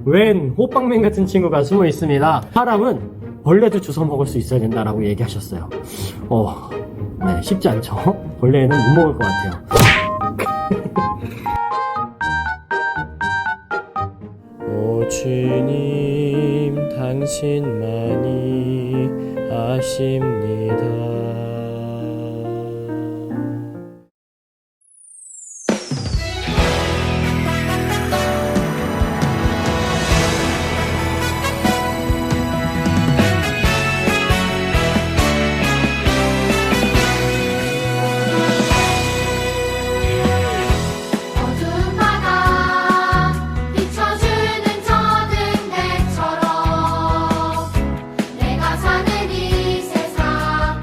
웬 호빵맨 같은 친구가 숨어 있습니다. 사람은 벌레도 주워 먹을 수 있어야 된다라고 얘기하셨어요. 네, 쉽지 않죠? 벌레는 못 먹을 것 같아요. 오 주님, 당신만이 아십니다. 내가 사는 이 세상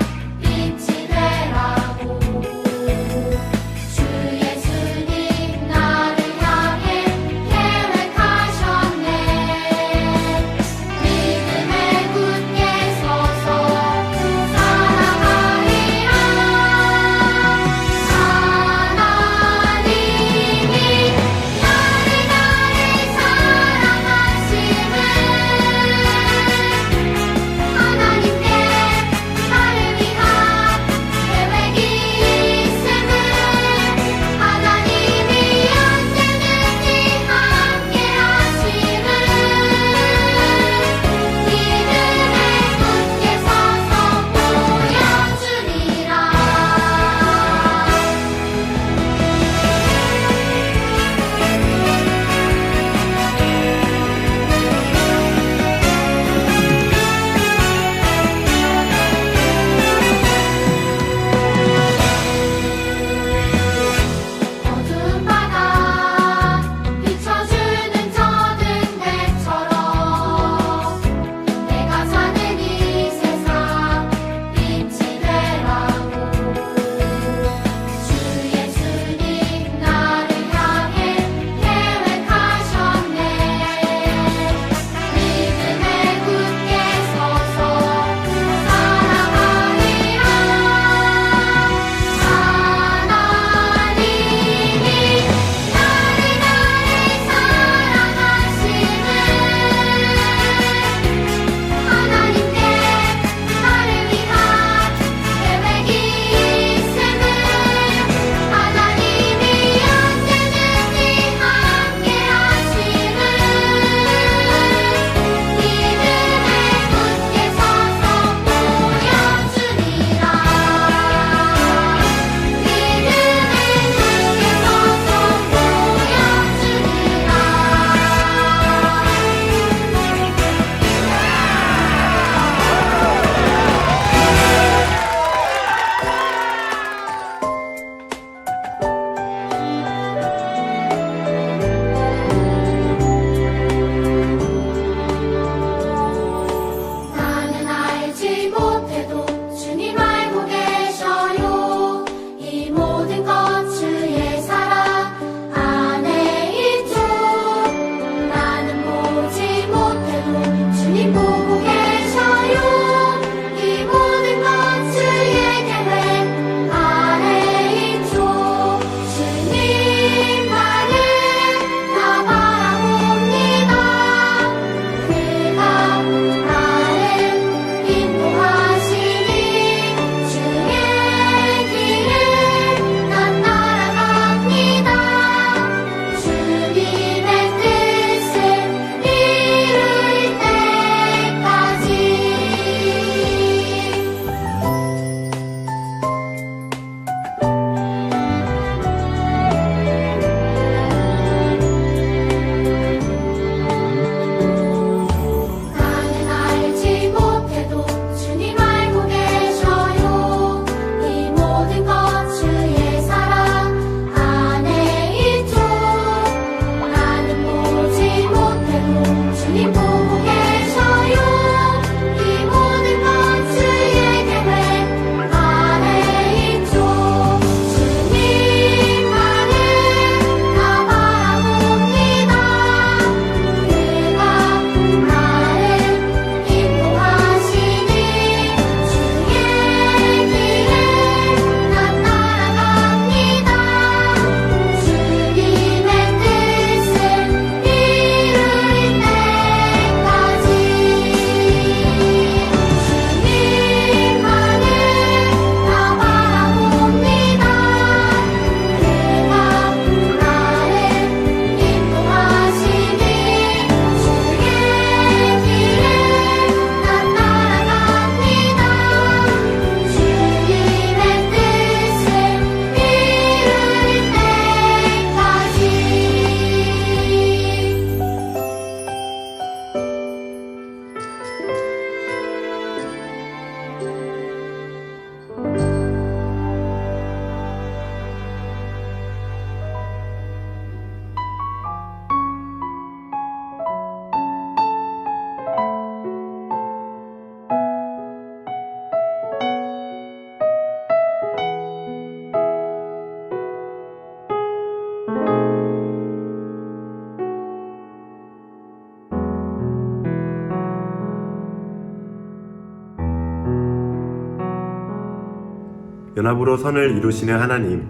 연합으로 선을 이루시는 하나님,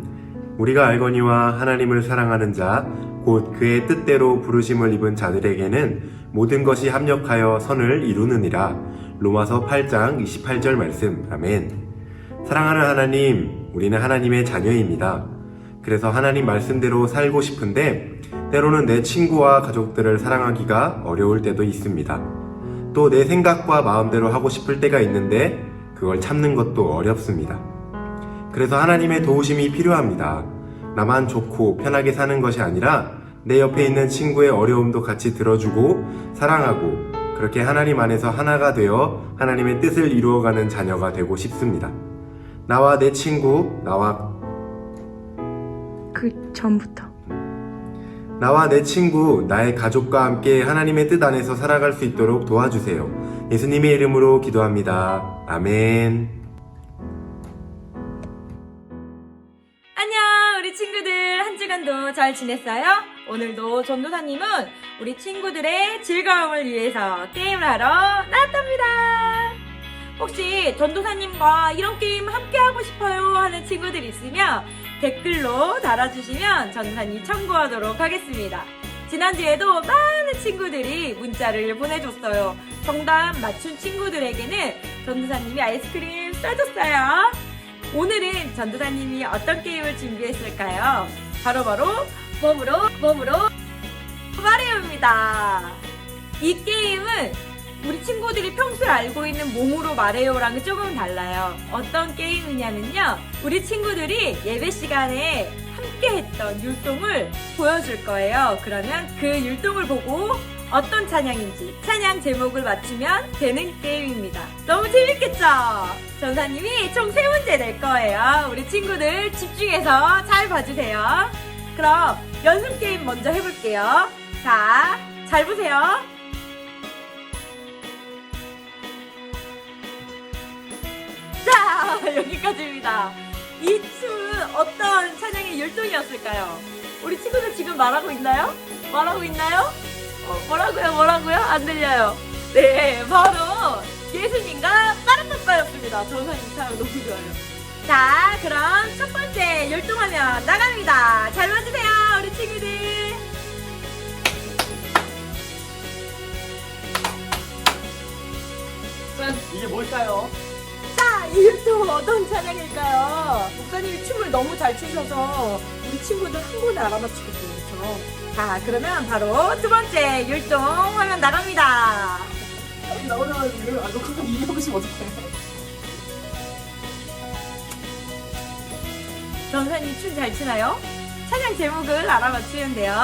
우리가 알거니와 하나님을 사랑하는 자, 곧 그의 뜻대로 부르심을 입은 자들에게는 모든 것이 합력하여 선을 이루느니라. 로마서 8장 28절 말씀. 아멘. 사랑하는 하나님, 우리는 하나님의 자녀입니다. 그래서 하나님 말씀대로 살고 싶은데 때로는 내 친구와 가족들을 사랑하기가 어려울 때도 있습니다. 또 내 생각과 마음대로 하고 싶을 때가 있는데 그걸 참는 것도 어렵습니다. 그래서 하나님의 도우심이 필요합니다. 나만 좋고 편하게 사는 것이 아니라 내 옆에 있는 친구의 어려움도 같이 들어주고 사랑하고 그렇게 하나님 안에서 하나가 되어 하나님의 뜻을 이루어가는 자녀가 되고 싶습니다. 나와 내 친구, 나와 내 친구, 나의 가족과 함께 하나님의 뜻 안에서 살아갈 수 있도록 도와주세요. 예수님의 이름으로 기도합니다. 아멘. 안녕, 우리 친구들 한 주간도 잘 지냈어요? 오늘도 전도사님은 우리 친구들의 즐거움을 위해서 게임을 하러 나왔답니다. 혹시 전도사님과 이런 게임 함께 하고 싶어요 하는 친구들 있으면 댓글로 달아주시면 전도사님 참고하도록 하겠습니다. 지난주에도 많은 친구들이 문자를 보내줬어요. 정답 맞춘 친구들에게는 전도사님이 아이스크림 쏴줬어요. 오늘은 전도사님이 어떤 게임을 준비했을까요? 바로바로 몸으로 말해요입니다. 이 게임은 우리 친구들이 평소에 알고 있는 몸으로 말해요랑은 조금 달라요. 어떤 게임이냐면요, 우리 친구들이 예배 시간에 함께 했던 율동을 보여줄 거예요. 그러면 그 율동을 보고 어떤 찬양인지 찬양 제목을 맞추면 되는 게임입니다. 너무 재밌겠죠? 전사님이 총 3문제 낼 거예요. 우리 친구들 집중해서 잘 봐주세요. 그럼 연습 게임 먼저 해볼게요. 자, 잘 보세요. 자, 여기까지입니다. 이 춤은 어떤 찬양의 율동이었을까요? 우리 친구들 지금 말하고 있나요? 뭐라고요? 안 들려요. 네, 바로 예수님과 빠르빠빠였습니다. 전사님 참 너무 좋아요. 자, 그럼 첫 번째 율동하면 나갑니다. 잘 봐주세요, 우리 친구들. 이게 뭘까요? 자, 이 율동은 어떤 찬양일까요? 목사님이 춤을 너무 잘 추셔서 우리 친구들 한 번에 알아맞히겠어요. 그렇죠? 자, 그러면 바로 두 번째 율동 화면 나갑니다. 나오자마자 이걸 안 놓고 이겨보시면 어떡해. 전사님 춤 잘 추나요? 찬양 제목을 알아맞추면 돼요.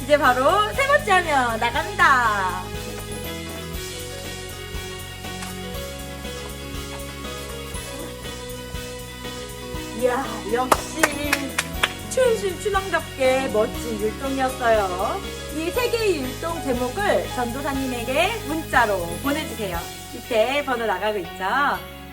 이제 바로 세 번째 화면 나갑니다. 이야, 역시 춤신 추렁답게 멋진 율동이었어요. 이 세 개의 율동 제목을 전도사님에게 문자로 보내주세요. 밑에 번호 나가고 있죠?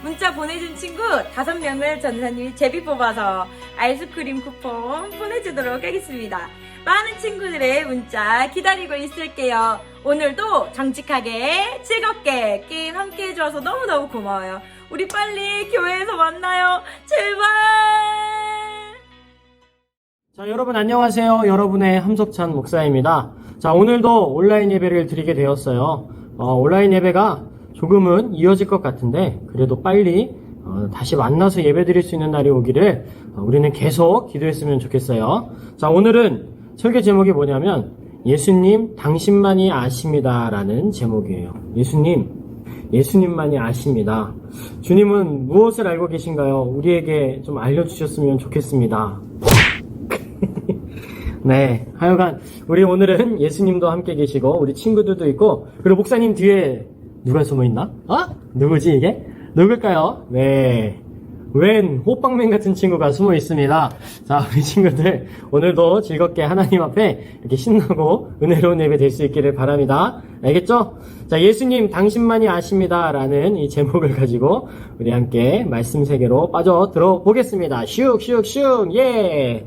문자 보내준 친구 5명을 전도사님이 제비 뽑아서 아이스크림 쿠폰 보내주도록 하겠습니다. 많은 친구들의 문자 기다리고 있을게요. 오늘도 정직하게 즐겁게 게임 함께 해줘서 너무너무 고마워요. 우리 빨리 교회에서 만나요. 제발. 자, 여러분 안녕하세요. 여러분의 함석찬 목사입니다. 자, 오늘도 온라인 예배를 드리게 되었어요. 온라인 예배가 조금은 이어질 것 같은데 그래도 빨리 다시 만나서 예배 드릴 수 있는 날이 오기를 우리는 계속 기도했으면 좋겠어요. 자, 오늘은 설교 제목이 뭐냐면 예수님 당신만이 아십니다 라는 제목이에요. 예수님만이 아십니다. 주님은 무엇을 알고 계신가요? 우리에게 좀 알려주셨으면 좋겠습니다. 네, 하여간 우리 오늘은 예수님도 함께 계시고 우리 친구들도 있고 그리고 목사님 뒤에 누가 숨어있나? 누구지 이게? 누굴까요? 네, 웬 호빵맨 같은 친구가 숨어 있습니다. 자, 우리 친구들 오늘도 즐겁게 하나님 앞에 이렇게 신나고 은혜로운 예배 될 수 있기를 바랍니다. 알겠죠? 자, 예수님 당신만이 아십니다 라는 이 제목을 가지고 우리 함께 말씀 세계로 빠져 들어보겠습니다. 슉슉슉 예.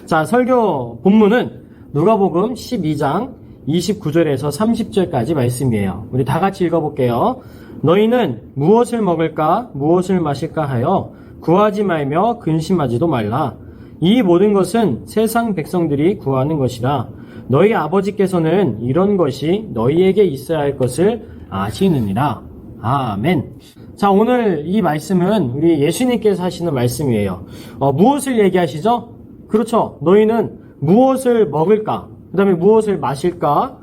자, 설교 본문은 누가복음 12장 29절에서 30절까지 말씀이에요. 우리 다 같이 읽어볼게요. 너희는 무엇을 먹을까 무엇을 마실까 하여 구하지 말며 근심하지도 말라. 이 모든 것은 세상 백성들이 구하는 것이라. 너희 아버지께서는 이런 것이 너희에게 있어야 할 것을 아시느니라. 아멘. 자, 오늘 이 말씀은 우리 예수님께서 하시는 말씀이에요. 무엇을 얘기하시죠? 그렇죠. 너희는 무엇을 먹을까? 그 다음에 무엇을 마실까?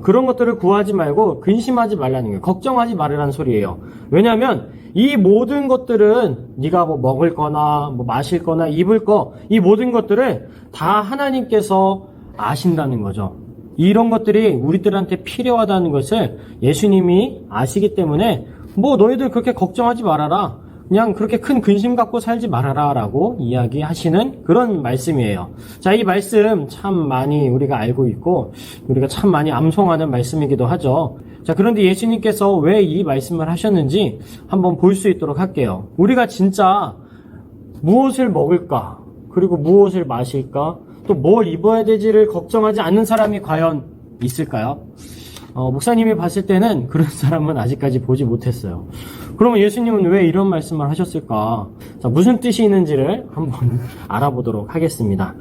그런 것들을 구하지 말고 근심하지 말라는 거예요. 걱정하지 말으라는 소리예요. 왜냐하면 이 모든 것들은 네가 뭐 먹을 거나 뭐 마실 거나 입을 거, 이 모든 것들을 다 하나님께서 아신다는 거죠. 이런 것들이 우리들한테 필요하다는 것을 예수님이 아시기 때문에 뭐 너희들 그렇게 걱정하지 말아라. 그냥 그렇게 큰 근심 갖고 살지 말아라 라고 이야기하시는 그런 말씀이에요. 자, 이 말씀 참 많이 우리가 알고 있고 우리가 참 많이 암송하는 말씀이기도 하죠. 자, 그런데 예수님께서 왜 이 말씀을 하셨는지 한번 볼 수 있도록 할게요. 우리가 진짜 무엇을 먹을까? 그리고 무엇을 마실까? 또 뭘 입어야 되지를 걱정하지 않는 사람이 과연 있을까요? 목사님이 봤을 때는 그런 사람은 아직까지 보지 못했어요. 그러면 예수님은 왜 이런 말씀을 하셨을까? 자, 무슨 뜻이 있는지를 한번 알아보도록 하겠습니다.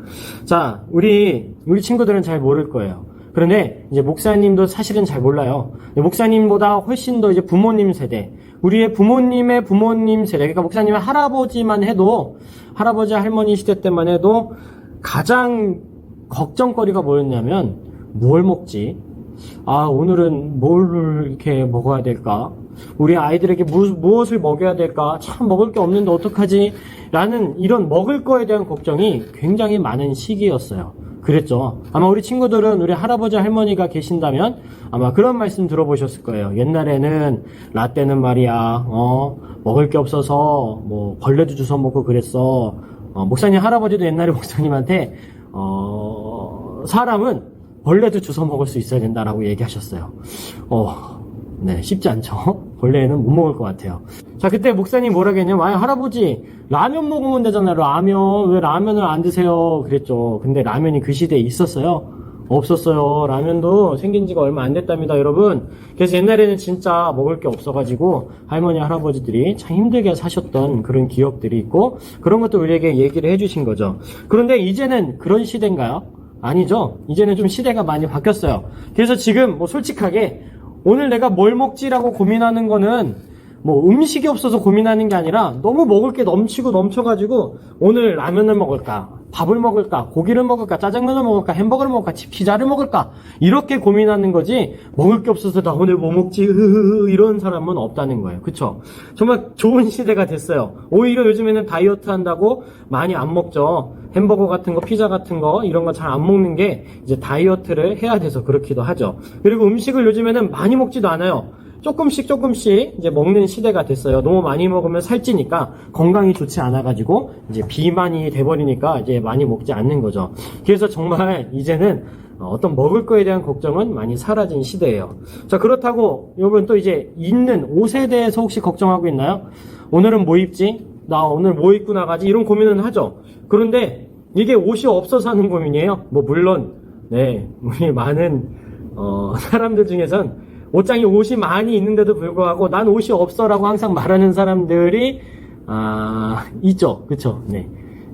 자, 우리 친구들은 잘 모를 거예요. 그런데 이제 목사님도 사실은 잘 몰라요. 목사님보다 훨씬 더 이제 부모님 세대, 우리의 부모님의 부모님 세대, 그러니까 목사님의 할아버지만 해도, 할아버지 할머니 시대 때만 해도 가장 걱정거리가 뭐였냐면, 뭘 먹지? 아, 오늘은 뭘 이렇게 먹어야 될까? 우리 아이들에게 무엇을 먹여야 될까? 참 먹을 게 없는데 어떡하지? 라는 이런 먹을 거에 대한 걱정이 굉장히 많은 시기였어요. 그랬죠. 아마 우리 친구들은 우리 할아버지 할머니가 계신다면 아마 그런 말씀 들어보셨을 거예요. 옛날에는 라떼는 말이야, 먹을 게 없어서 뭐 벌레도 주워 먹고 그랬어. 목사님 할아버지도 옛날에 목사님한테 사람은 벌레도 주워 먹을 수 있어야 된다라고 얘기하셨어요. 네, 쉽지 않죠? 벌레는 못 먹을 것 같아요. 자, 그때 목사님 뭐라고 했냐면, 할아버지, 라면 먹으면 되잖아요. 라면. 왜 라면을 안 드세요? 그랬죠. 근데 라면이 그 시대에 있었어요? 없었어요. 라면도 생긴 지가 얼마 안 됐답니다, 여러분. 그래서 옛날에는 진짜 먹을 게 없어가지고, 할머니, 할아버지들이 참 힘들게 사셨던 그런 기억들이 있고, 그런 것도 우리에게 얘기를 해주신 거죠. 그런데 이제는 그런 시대인가요? 아니죠. 이제는 좀 시대가 많이 바뀌었어요. 그래서 지금 뭐 솔직하게 오늘 내가 뭘 먹지라고 고민하는 거는 뭐 음식이 없어서 고민하는 게 아니라 너무 먹을 게 넘치고 넘쳐가지고 오늘 라면을 먹을까, 밥을 먹을까, 고기를 먹을까, 짜장면을 먹을까, 햄버거를 먹을까, 피자를 먹을까 이렇게 고민하는 거지 먹을 게 없어서 나 오늘 뭐 먹지 이런 사람은 없다는 거예요. 그쵸? 정말 좋은 시대가 됐어요. 오히려 요즘에는 다이어트 한다고 많이 안 먹죠. 햄버거 같은 거, 피자 같은 거 이런 거 잘 안 먹는 게 이제 다이어트를 해야 돼서 그렇기도 하죠. 그리고 음식을 요즘에는 많이 먹지도 않아요. 조금씩 이제 먹는 시대가 됐어요. 너무 많이 먹으면 살찌니까 건강이 좋지 않아가지고 이제 비만이 돼버리니까 이제 많이 먹지 않는 거죠. 그래서 정말 이제는 어떤 먹을 거에 대한 걱정은 많이 사라진 시대예요. 자, 그렇다고 여러분 또 이제 입는 옷에 대해서 혹시 걱정하고 있나요? 오늘은 뭐 입지? 나 오늘 뭐 입고 나가지? 이런 고민은 하죠. 그런데 이게 옷이 없어서 하는 고민이에요. 뭐 물론 네, 우리 많은 사람들 중에선 옷이 많이 있는데도 불구하고 난 옷이 없어라고 항상 말하는 사람들이 있죠. 그쵸? 네.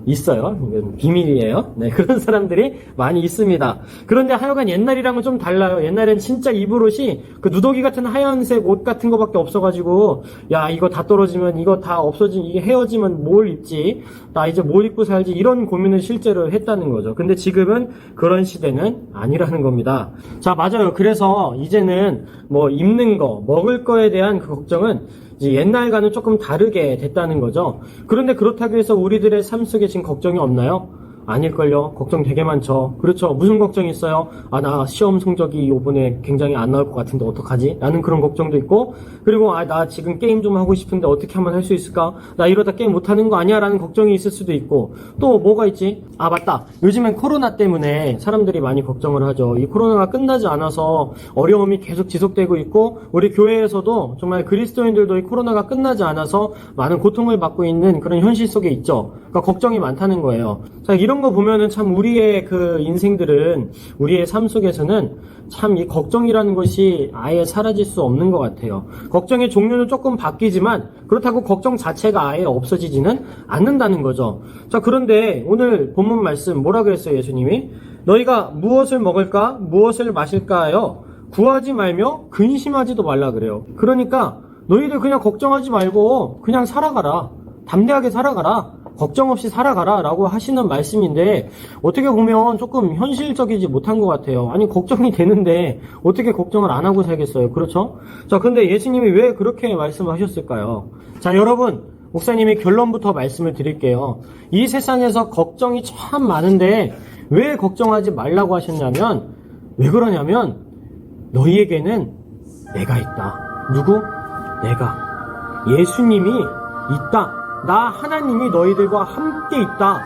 있어요. 이건 비밀이에요. 네, 그런 사람들이 많이 있습니다. 그런데 하여간 옛날이랑은 좀 달라요. 옛날엔 진짜 입을 옷이 그 누더기 같은 하얀색 옷 같은 거밖에 없어가지고 야, 이거 다 떨어지면 이거 다 없어지면 이게 헤어지면 뭘 입지? 나 이제 뭘 입고 살지? 이런 고민을 실제로 했다는 거죠. 근데 지금은 그런 시대는 아니라는 겁니다. 자, 맞아요. 그래서 이제는 뭐 입는 거, 먹을 거에 대한 그 걱정은 이제 옛날과는 조금 다르게 됐다는 거죠. 그런데 그렇다고 해서 우리들의 삶 속에 지금 걱정이 없나요? 아닐걸요. 걱정 되게 많죠. 그렇죠. 무슨 걱정이 있어요? 나 시험 성적이 이번에 굉장히 안 나올 것 같은데 어떡하지? 라는 그런 걱정도 있고, 그리고 나 지금 게임 좀 하고 싶은데 어떻게 하면 할 수 있을까? 나 이러다 게임 못하는 거 아니야? 라는 걱정이 있을 수도 있고, 또 뭐가 있지? 맞다. 요즘엔 코로나 때문에 사람들이 많이 걱정을 하죠. 이 코로나가 끝나지 않아서 어려움이 계속 지속되고 있고, 우리 교회에서도 정말 그리스도인들도 이 코로나가 끝나지 않아서 많은 고통을 받고 있는 그런 현실 속에 있죠. 그러니까 걱정이 많다는 거예요. 자, 이런 거 보면은 참 우리의 그 인생들은, 우리의 삶 속에서는 참 이 걱정이라는 것이 아예 사라질 수 없는 것 같아요. 걱정의 종류는 조금 바뀌지만 그렇다고 걱정 자체가 아예 없어지지는 않는다는 거죠. 자, 그런데 오늘 본문 말씀 뭐라 그랬어요, 예수님이? 너희가 무엇을 먹을까, 무엇을 마실까요? 구하지 말며 근심하지도 말라 그래요. 그러니까 너희들 그냥 걱정하지 말고 그냥 살아가라. 담대하게 살아가라. 걱정 없이 살아가라 라고 하시는 말씀인데, 어떻게 보면 조금 현실적이지 못한 것 같아요. 아니, 걱정이 되는데 어떻게 걱정을 안 하고 살겠어요? 그렇죠? 자, 근데 예수님이 왜 그렇게 말씀하셨을까요? 자, 여러분, 목사님이 결론부터 말씀을 드릴게요. 이 세상에서 걱정이 참 많은데 왜 걱정하지 말라고 하셨냐면, 왜 그러냐면 너희에게는 내가 있다. 누구? 내가. 예수님이 있다. 나 하나님이 너희들과 함께 있다.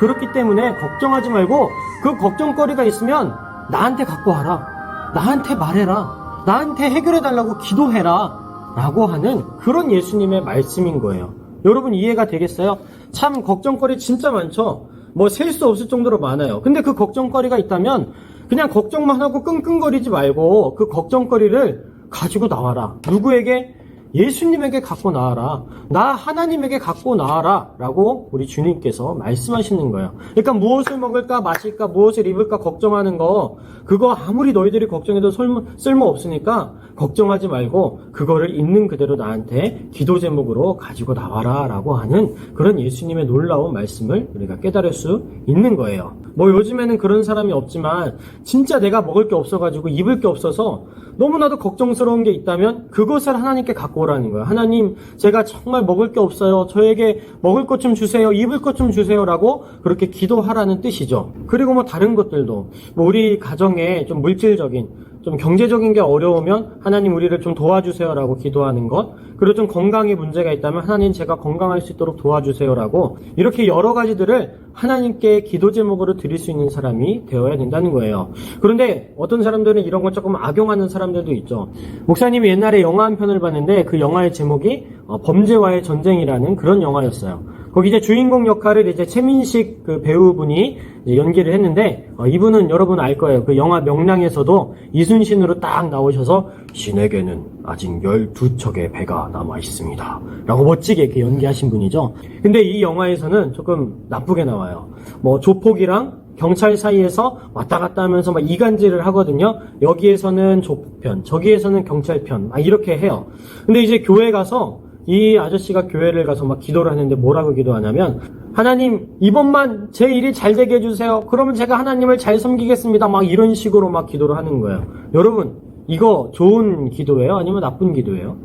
그렇기 때문에 걱정하지 말고 그 걱정거리가 있으면 나한테 갖고 와라. 나한테 말해라. 나한테 해결해달라고 기도해라. 라고 하는 그런 예수님의 말씀인 거예요. 여러분 이해가 되겠어요? 참 걱정거리 진짜 많죠? 뭐 셀 수 없을 정도로 많아요. 근데 그 걱정거리가 있다면 그냥 걱정만 하고 끙끙거리지 말고 그 걱정거리를 가지고 나와라. 누구에게? 예수님에게 갖고 나와라. 나 하나님에게 갖고 나와라. 라고 우리 주님께서 말씀하시는 거예요. 그러니까 무엇을 먹을까 마실까 무엇을 입을까 걱정하는 거, 그거 아무리 너희들이 걱정해도 쓸모없으니까 걱정하지 말고 그거를 있는 그대로 나한테 기도 제목으로 가지고 나와라 라고 하는 그런 예수님의 놀라운 말씀을 우리가 깨달을 수 있는 거예요. 뭐 요즘에는 그런 사람이 없지만 진짜 내가 먹을 게 없어가지고 입을 게 없어서 너무나도 걱정스러운 게 있다면 그것을 하나님께 갖고 오라는 거예요. 하나님, 제가 정말 먹을 게 없어요. 저에게 먹을 것 좀 주세요. 입을 것 좀 주세요. 라고 그렇게 기도하라는 뜻이죠. 그리고 뭐 다른 것들도, 뭐 우리 가정에 좀 물질적인, 좀 경제적인 게 어려우면 하나님 우리를 좀 도와주세요 라고 기도하는 것, 그리고 좀 건강에 문제가 있다면 하나님 제가 건강할 수 있도록 도와주세요 라고, 이렇게 여러 가지들을 하나님께 기도 제목으로 드릴 수 있는 사람이 되어야 된다는 거예요. 그런데 어떤 사람들은 이런 걸 조금 악용하는 사람들도 있죠. 목사님이 옛날에 영화 한 편을 봤는데 그 영화의 제목이 범죄와의 전쟁이라는 그런 영화였어요. 거기 이제 주인공 역할을 이제 최민식 그 배우분이 이제 연기를 했는데, 이분은 여러분 알 거예요. 그 영화 명량에서도 이순신으로 딱 나오셔서 신에게는 아직 12척의 배가 남아 있습니다. 라고 멋지게 이렇게 연기하신 분이죠. 근데 이 영화에서는 조금 나쁘게 나와요. 뭐 조폭이랑 경찰 사이에서 왔다 갔다 하면서 막 이간질을 하거든요. 여기에서는 조폭편, 저기에서는 경찰편, 이렇게 해요. 근데 이제 교회 가서 이 아저씨가 교회를 가서 막 기도를 하는데 뭐라고 기도하냐면, 하나님 이번만 제 일이 잘 되게 해주세요. 그러면 제가 하나님을 잘 섬기겠습니다. 막 이런 식으로 막 기도를 하는 거예요. 여러분 이거 좋은 기도예요? 아니면 나쁜 기도예요?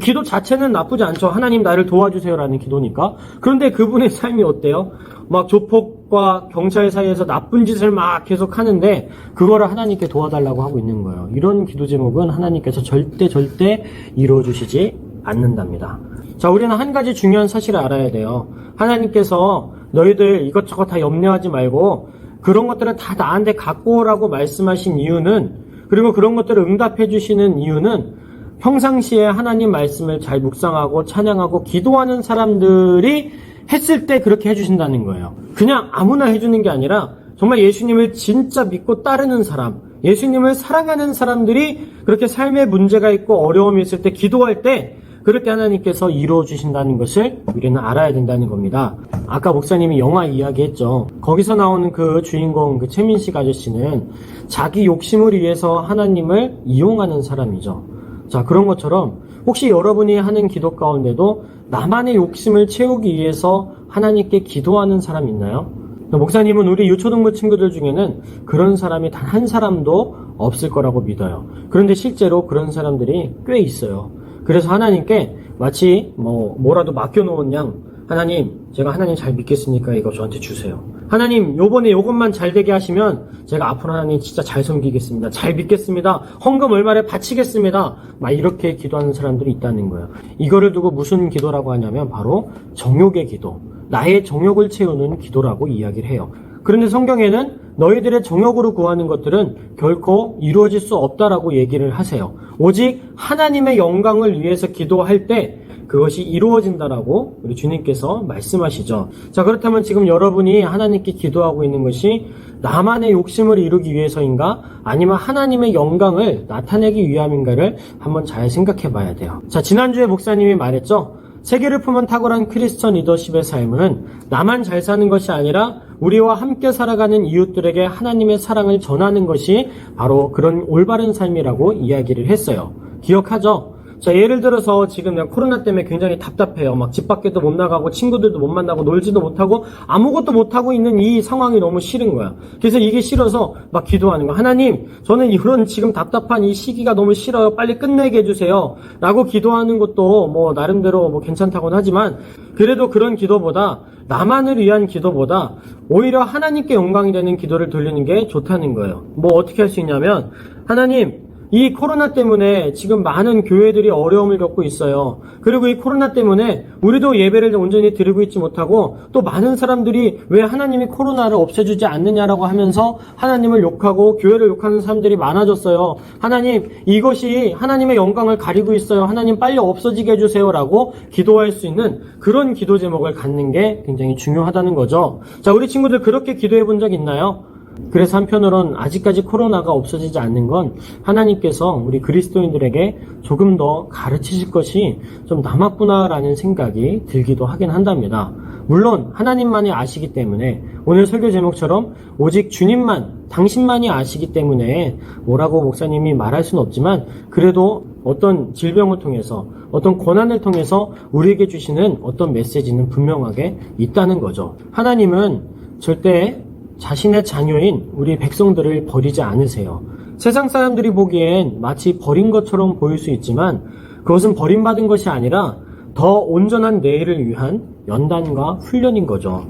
기도 자체는 나쁘지 않죠. 하나님 나를 도와주세요라는 기도니까. 그런데 그분의 삶이 어때요? 막 조폭과 경찰 사이에서 나쁜 짓을 막 계속 하는데 그거를 하나님께 도와달라고 하고 있는 거예요. 이런 기도 제목은 하나님께서 절대 이루어주시지 않는답니다. 자, 우리는 한 가지 중요한 사실을 알아야 돼요. 하나님께서 너희들 이것저것 다 염려하지 말고 그런 것들은 다 나한테 갖고 오라고 말씀하신 이유는, 그리고 그런 것들을 응답해 주시는 이유는 평상시에 하나님 말씀을 잘 묵상하고 찬양하고 기도하는 사람들이 했을 때 그렇게 해주신다는 거예요. 그냥 아무나 해주는 게 아니라 정말 예수님을 진짜 믿고 따르는 사람, 예수님을 사랑하는 사람들이 그렇게 삶에 문제가 있고 어려움이 있을 때 기도할 때 그럴 때 하나님께서 이루어 주신다는 것을 우리는 알아야 된다는 겁니다. 아까 목사님이 영화 이야기했죠. 거기서 나오는 그 주인공 그 최민식 아저씨는 자기 욕심을 위해서 하나님을 이용하는 사람이죠. 자, 그런 것처럼 혹시 여러분이 하는 기도 가운데도 나만의 욕심을 채우기 위해서 하나님께 기도하는 사람 있나요? 목사님은 우리 유초등부 친구들 중에는 그런 사람이 단 한 사람도 없을 거라고 믿어요. 그런데 실제로 그런 사람들이 꽤 있어요. 그래서 하나님께 마치 뭐라도 맡겨놓은 양, 하나님 제가 하나님 잘 믿겠으니까 이거 저한테 주세요. 하나님 요번에 요것만 잘 되게 하시면 제가 앞으로 하나님 진짜 잘 섬기겠습니다. 잘 믿겠습니다. 헌금 얼마를 바치겠습니다. 막 이렇게 기도하는 사람들이 있다는 거예요. 이거를 두고 무슨 기도라고 하냐면 바로 정욕의 기도, 나의 정욕을 채우는 기도라고 이야기를 해요. 그런데 성경에는 너희들의 정욕으로 구하는 것들은 결코 이루어질 수 없다라고 얘기를 하세요. 오직 하나님의 영광을 위해서 기도할 때 그것이 이루어진다라고 우리 주님께서 말씀하시죠. 자, 그렇다면 지금 여러분이 하나님께 기도하고 있는 것이 나만의 욕심을 이루기 위해서인가? 아니면 하나님의 영광을 나타내기 위함인가를 한번 잘 생각해 봐야 돼요. 자, 지난주에 목사님이 말했죠. 세계를 품은 탁월한 크리스천 리더십의 삶은 나만 잘 사는 것이 아니라 우리와 함께 살아가는 이웃들에게 하나님의 사랑을 전하는 것이 바로 그런 올바른 삶이라고 이야기를 했어요. 기억하죠? 자, 예를 들어서 지금 내가 코로나 때문에 굉장히 답답해요. 막 집 밖에도 못 나가고 친구들도 못 만나고 놀지도 못하고 아무것도 못하고 있는 이 상황이 너무 싫은 거야. 그래서 이게 싫어서 막 기도하는 거야. 하나님, 저는 이런 지금 답답한 이 시기가 너무 싫어요. 빨리 끝내게 해주세요. 라고 기도하는 것도 뭐 나름대로 뭐 괜찮다고는 하지만 그래도 그런 기도보다 나만을 위한 기도보다 오히려 하나님께 영광이 되는 기도를 돌리는 게 좋다는 거예요. 뭐 어떻게 할 수 있냐면 하나님, 이 코로나 때문에 지금 많은 교회들이 어려움을 겪고 있어요. 그리고 이 코로나 때문에 우리도 예배를 온전히 드리고 있지 못하고 또 많은 사람들이 왜 하나님이 코로나를 없애주지 않느냐라고 하면서 하나님을 욕하고 교회를 욕하는 사람들이 많아졌어요. 하나님, 이것이 하나님의 영광을 가리고 있어요. 하나님 빨리 없어지게 해주세요. 라고 기도할 수 있는 그런 기도 제목을 갖는 게 굉장히 중요하다는 거죠. 자, 우리 친구들 그렇게 기도해 본 적 있나요? 그래서 한편으로는 아직까지 코로나가 없어지지 않는 건 하나님께서 우리 그리스도인들에게 조금 더 가르치실 것이 좀 남았구나라는 생각이 들기도 하긴 한답니다. 물론 하나님만이 아시기 때문에 오늘 설교 제목처럼 오직 주님만, 당신만이 아시기 때문에 뭐라고 목사님이 말할 수는 없지만 그래도 어떤 질병을 통해서 어떤 고난을 통해서 우리에게 주시는 어떤 메시지는 분명하게 있다는 거죠. 하나님은 절대 자신의 자녀인 우리 백성들을 버리지 않으세요. 세상 사람들이 보기엔 마치 버린 것처럼 보일 수 있지만 그것은 버림받은 것이 아니라 더 온전한 내일을 위한 연단과 훈련인 거죠.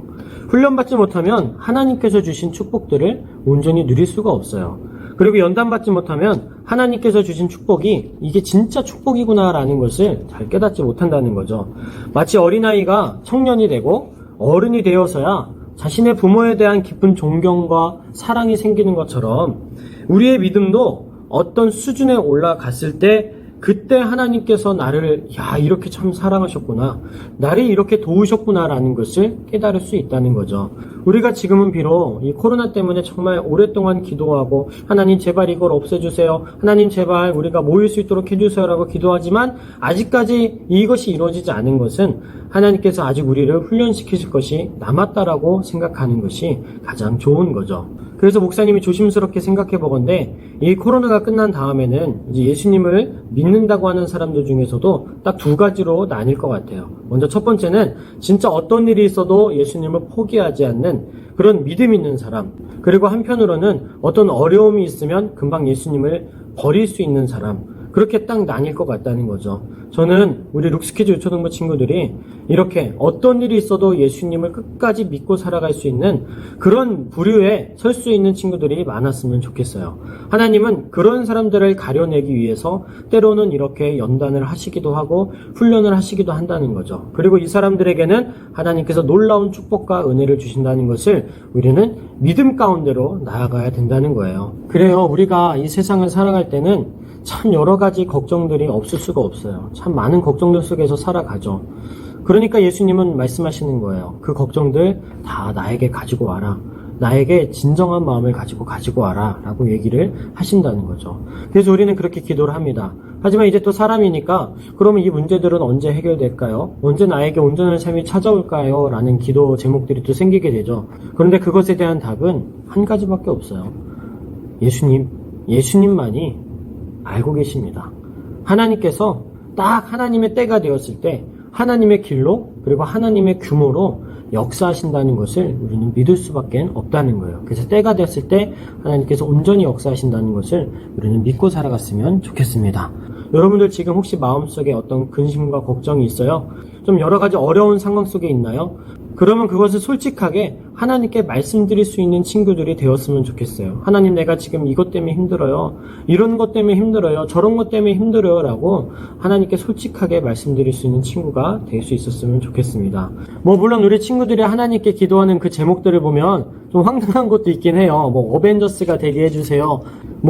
훈련받지 못하면 하나님께서 주신 축복들을 온전히 누릴 수가 없어요. 그리고 연단받지 못하면 하나님께서 주신 축복이 이게 진짜 축복이구나라는 것을 잘 깨닫지 못한다는 거죠. 마치 어린아이가 청년이 되고 어른이 되어서야 자신의 부모에 대한 깊은 존경과 사랑이 생기는 것처럼 우리의 믿음도 어떤 수준에 올라갔을 때 그때 하나님께서 나를 이렇게 참 사랑하셨구나, 나를 이렇게 도우셨구나라는 것을 깨달을 수 있다는 거죠. 우리가 지금은 비록 이 코로나 때문에 정말 오랫동안 기도하고 하나님 제발 이걸 없애주세요, 하나님 제발 우리가 모일 수 있도록 해주세요 라고 기도하지만 아직까지 이것이 이루어지지 않은 것은 하나님께서 아직 우리를 훈련시키실 것이 남았다라고 생각하는 것이 가장 좋은 거죠. 그래서 목사님이 조심스럽게 생각해 보건대 이 코로나가 끝난 다음에는 이제 예수님을 믿는다고 하는 사람들 중에서도 딱 두 가지로 나뉠 것 같아요. 먼저 첫 번째는 진짜 어떤 일이 있어도 예수님을 포기하지 않는 그런 믿음 있는 사람, 그리고 한편으로는 어떤 어려움이 있으면 금방 예수님을 버릴 수 있는 사람, 그렇게 딱 나뉠 것 같다는 거죠. 저는 우리 룩스키즈 유초등부 친구들이 이렇게 어떤 일이 있어도 예수님을 끝까지 믿고 살아갈 수 있는 그런 부류에 설 수 있는 친구들이 많았으면 좋겠어요. 하나님은 그런 사람들을 가려내기 위해서 때로는 이렇게 연단을 하시기도 하고 훈련을 하시기도 한다는 거죠. 그리고 이 사람들에게는 하나님께서 놀라운 축복과 은혜를 주신다는 것을 우리는 믿음 가운데로 나아가야 된다는 거예요. 그래요, 우리가 이 세상을 살아갈 때는 참 여러 가지 걱정들이 없을 수가 없어요. 참 많은 걱정들 속에서 살아가죠. 그러니까 예수님은 말씀하시는 거예요. 그 걱정들 다 나에게 가지고 와라. 나에게 진정한 마음을 가지고 와라 라고 얘기를 하신다는 거죠. 그래서 우리는 그렇게 기도를 합니다. 하지만 이제 또 사람이니까 그러면 이 문제들은 언제 해결될까요? 언제 나에게 온전한 삶이 찾아올까요? 라는 기도 제목들이 또 생기게 되죠. 그런데 그것에 대한 답은 한 가지밖에 없어요. 예수님만이 알고 계십니다. 하나님께서 딱 하나님의 때가 되었을 때 하나님의 길로 그리고 하나님의 규모로 역사하신다는 것을 우리는 믿을 수밖에 없다는 거예요. 그래서 때가 됐을 때 하나님께서 온전히 역사하신다는 것을 우리는 믿고 살아갔으면 좋겠습니다. 여러분들 지금 혹시 마음속에 어떤 근심과 걱정이 있어요? 좀 여러 가지 어려운 상황 속에 있나요? 그러면 그것을 솔직하게 하나님께 말씀드릴 수 있는 친구들이 되었으면 좋겠어요. 하나님, 내가 지금 이것 때문에 힘들어요. 이런 것 때문에 힘들어요. 저런 것 때문에 힘들어요. 라고 하나님께 솔직하게 말씀드릴 수 있는 친구가 될 수 있었으면 좋겠습니다. 물론 우리 친구들이 하나님께 기도하는 그 제목들을 보면 좀 황당한 것도 있긴 해요. 어벤져스가 되게 해주세요.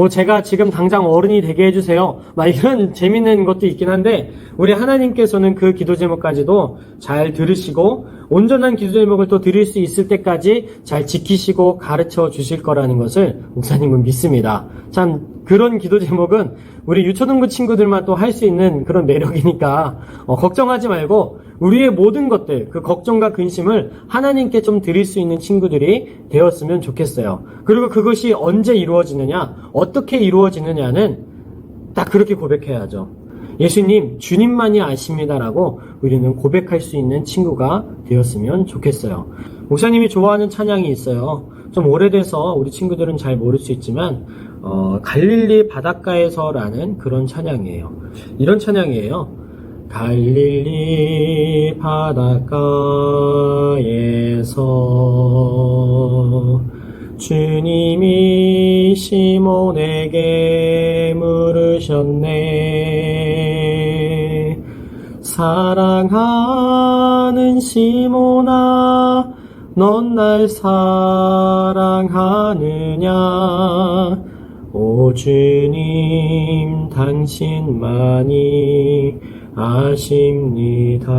제가 지금 당장 어른이 되게 해주세요. 이런 재밌는 것도 있긴 한데, 우리 하나님께서는 그 기도 제목까지도 잘 들으시고, 온전한 기도 제목을 또 드릴 수 있을 때까지 잘 지키시고 가르쳐 주실 거라는 것을 목사님은 믿습니다. 참, 그런 기도 제목은 우리 유초등부 친구들만 또 할 수 있는 그런 매력이니까, 걱정하지 말고, 우리의 모든 것들, 그 걱정과 근심을 하나님께 좀 드릴 수 있는 친구들이 되었으면 좋겠어요. 그리고 그것이 언제 이루어지느냐, 어떻게 이루어지느냐는 딱 그렇게 고백해야죠. 예수님, 주님만이 아십니다라고 우리는 고백할 수 있는 친구가 되었으면 좋겠어요. 목사님이 좋아하는 찬양이 있어요. 좀 오래돼서 우리 친구들은 잘 모를 수 있지만 갈릴리 바닷가에서라는 그런 찬양이에요. 이런 찬양이에요. 갈릴리 바닷가에서 주님이 시몬에게 물으셨네. 사랑하는 시몬아, 넌 날 사랑하느냐? 오 주님, 당신만이 아십니다.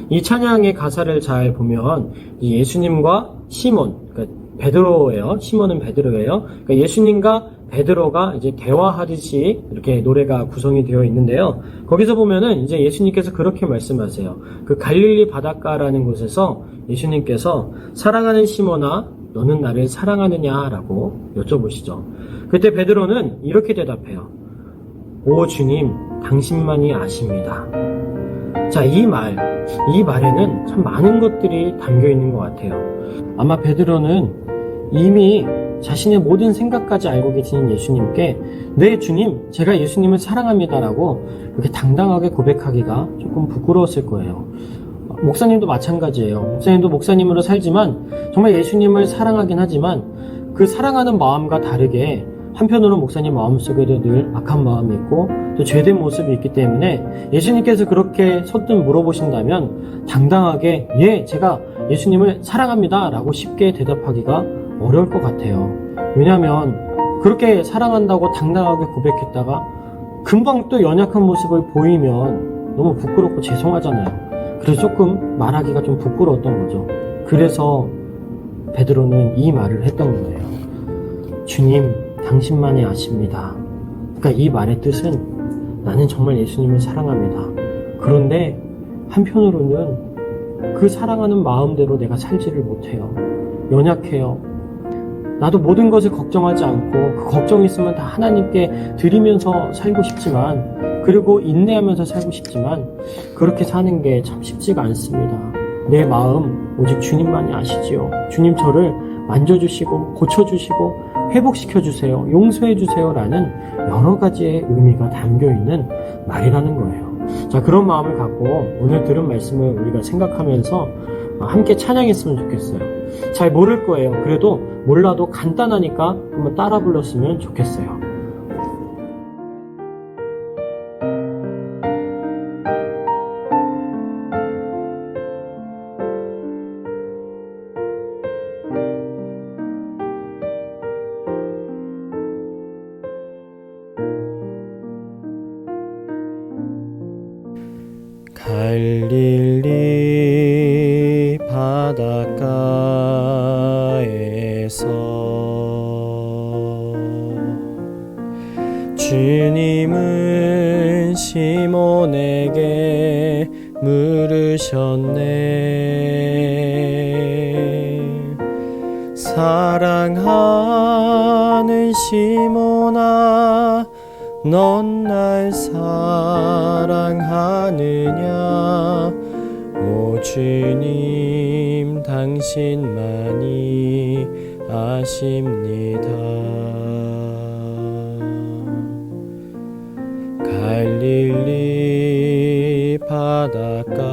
이 찬양의 가사를 잘 보면 이 예수님과 시몬, 그러니까 베드로예요. 시몬은 베드로예요. 그러니까 예수님과 베드로가 이제 대화하듯이 이렇게 노래가 구성이 되어 있는데요. 거기서 보면은 이제 예수님께서 그렇게 말씀하세요. 그 갈릴리 바닷가라는 곳에서 예수님께서 사랑하는 시몬아, 너는 나를 사랑하느냐라고 여쭤보시죠. 그때 베드로는 이렇게 대답해요. 오 주님, 당신만이 아십니다. 자, 이 말에는 참 많은 것들이 담겨 있는 것 같아요. 아마 베드로는 이미 자신의 모든 생각까지 알고 계시는 예수님께 네 주님, 제가 예수님을 사랑합니다라고 그렇게 당당하게 고백하기가 조금 부끄러웠을 거예요. 목사님도 마찬가지예요. 목사님도 목사님으로 살지만 정말 예수님을 사랑하긴 하지만 그 사랑하는 마음과 다르게 한편으로 목사님 마음속에도 늘 악한 마음이 있고 또 죄된 모습이 있기 때문에 예수님께서 그렇게 선뜻 물어보신다면 당당하게 예, 제가 예수님을 사랑합니다 라고 쉽게 대답하기가 어려울 것 같아요. 왜냐하면 그렇게 사랑한다고 당당하게 고백했다가 금방 또 연약한 모습을 보이면 너무 부끄럽고 죄송하잖아요. 그래서 조금 말하기가 좀 부끄러웠던 거죠. 그래서 베드로는 이 말을 했던 거예요. 주님, 당신만이 아십니다. 그러니까 이 말의 뜻은 나는 정말 예수님을 사랑합니다. 그런데 한편으로는 그 사랑하는 마음대로 내가 살지를 못해요. 연약해요. 나도 모든 것을 걱정하지 않고 그 걱정이 있으면 다 하나님께 드리면서 살고 싶지만 그리고 인내하면서 살고 싶지만 그렇게 사는 게 참 쉽지가 않습니다. 내 마음 오직 주님만이 아시지요. 주님 저를 만져주시고 고쳐주시고 회복시켜주세요. 용서해주세요 라는 여러 가지의 의미가 담겨있는 말이라는 거예요. 자, 그런 마음을 갖고 오늘 들은 말씀을 우리가 생각하면서 함께 찬양했으면 좋겠어요. 잘 모를 거예요. 그래도 몰라도 간단하니까 한번 따라 불렀으면 좋겠어요. 갈릴리 바닷가에서 주님은 시몬에게 물으셨네. 사랑하는 시몬아, 넌 날 사랑하느냐? 오 주님, 당신만이 아십니다. 갈릴리 바닷가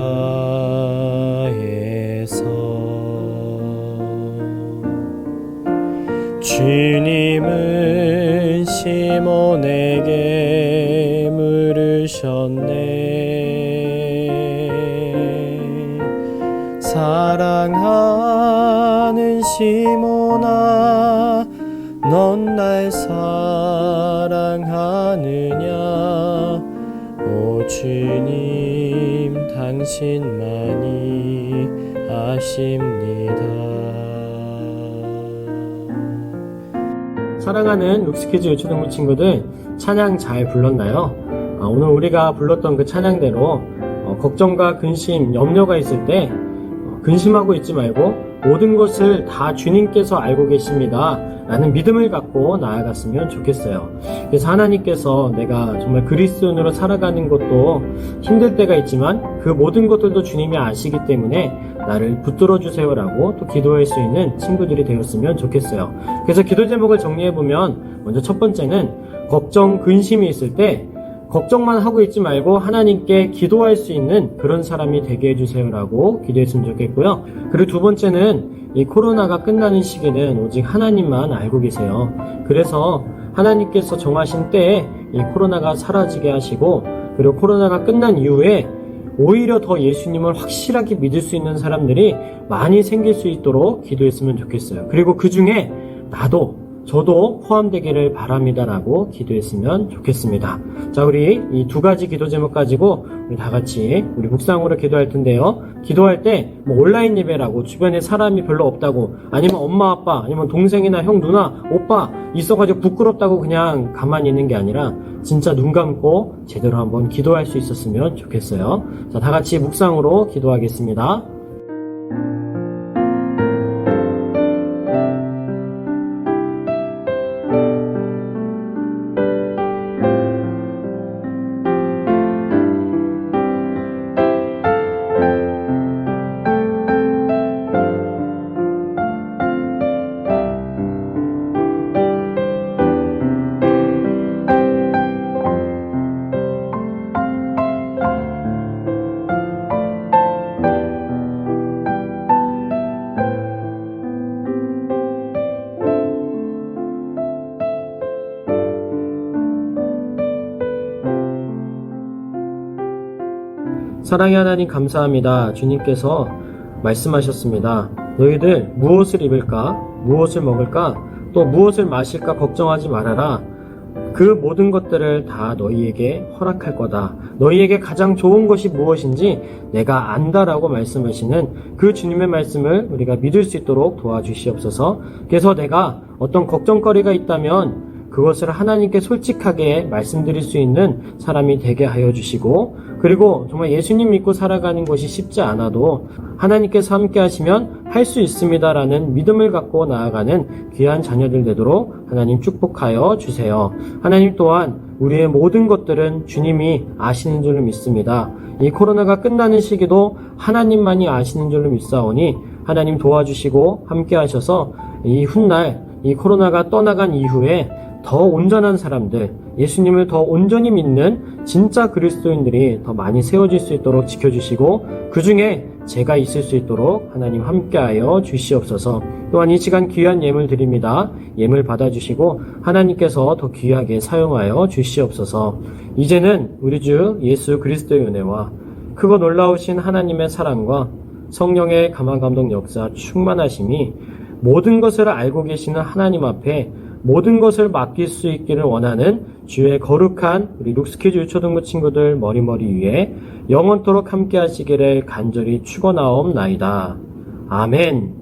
내게 물으셨네. 사랑하는 시몬아, 넌 날 사랑하느냐? 오 주님, 당신만이 아십니다. 사랑하는 룩스키즈 유초등부 친구들, 찬양 잘 불렀나요? 오늘 우리가 불렀던 그 찬양대로 걱정과 근심, 염려가 있을 때 근심하고 있지 말고 모든 것을 다 주님께서 알고 계십니다 라는 믿음을 갖고 나아갔으면 좋겠어요. 그래서 하나님께서 내가 정말 그리스도인으로 살아가는 것도 힘들 때가 있지만 그 모든 것들도 주님이 아시기 때문에 나를 붙들어 주세요라고 또 기도할 수 있는 친구들이 되었으면 좋겠어요. 그래서 기도 제목을 정리해보면 먼저 첫 번째는 걱정, 근심이 있을 때 걱정만 하고 있지 말고 하나님께 기도할 수 있는 그런 사람이 되게 해주세요라고 기도했으면 좋겠고요. 그리고 두 번째는 이 코로나가 끝나는 시기는 오직 하나님만 알고 계세요. 그래서 하나님께서 정하신 때에 이 코로나가 사라지게 하시고, 그리고 코로나가 끝난 이후에 오히려 더 예수님을 확실하게 믿을 수 있는 사람들이 많이 생길 수 있도록 기도했으면 좋겠어요. 그리고 그 중에 저도 포함되기를 바랍니다라고 기도했으면 좋겠습니다. 자, 우리 이 두 가지 기도 제목 가지고 우리 다 같이 우리 묵상으로 기도할 텐데요. 기도할 때 뭐 온라인 예배라고 주변에 사람이 별로 없다고, 아니면 엄마 아빠, 아니면 동생이나 형 누나 오빠 있어가지고 부끄럽다고 그냥 가만히 있는 게 아니라 진짜 눈 감고 제대로 한번 기도할 수 있었으면 좋겠어요. 자, 다 같이 묵상으로 기도하겠습니다. 사랑의 하나님 감사합니다. 주님께서 말씀하셨습니다. 너희들 무엇을 입을까? 무엇을 먹을까? 또 무엇을 마실까? 걱정하지 말아라. 그 모든 것들을 다 너희에게 허락할 거다. 너희에게 가장 좋은 것이 무엇인지 내가 안다라고 말씀하시는 그 주님의 말씀을 우리가 믿을 수 있도록 도와주시옵소서. 그래서 내가 어떤 걱정거리가 있다면 그것을 하나님께 솔직하게 말씀드릴 수 있는 사람이 되게 하여 주시고, 그리고 정말 예수님 믿고 살아가는 것이 쉽지 않아도 하나님께서 함께 하시면 할 수 있습니다라는 믿음을 갖고 나아가는 귀한 자녀들 되도록 하나님 축복하여 주세요. 하나님 또한 우리의 모든 것들은 주님이 아시는 줄로 믿습니다. 이 코로나가 끝나는 시기도 하나님만이 아시는 줄로 믿사오니 하나님 도와주시고 함께 하셔서 이 훗날 이 코로나가 떠나간 이후에 더 온전한 사람들, 예수님을 더 온전히 믿는 진짜 그리스도인들이 더 많이 세워질 수 있도록 지켜주시고, 그 중에 제가 있을 수 있도록 하나님 함께하여 주시옵소서. 또한 이 시간 귀한 예물 드립니다. 예물 받아주시고 하나님께서 더 귀하게 사용하여 주시옵소서. 이제는 우리 주 예수 그리스도의 은혜와 크고 놀라우신 하나님의 사랑과 성령의 감화감동 역사 충만하심이 모든 것을 알고 계시는 하나님 앞에 모든 것을 맡길 수 있기를 원하는 주의 거룩한 우리 룩스키즈 유초등부 친구들 머리머리 위에 영원토록 함께 하시기를 간절히 축원하옵나이다. 아멘.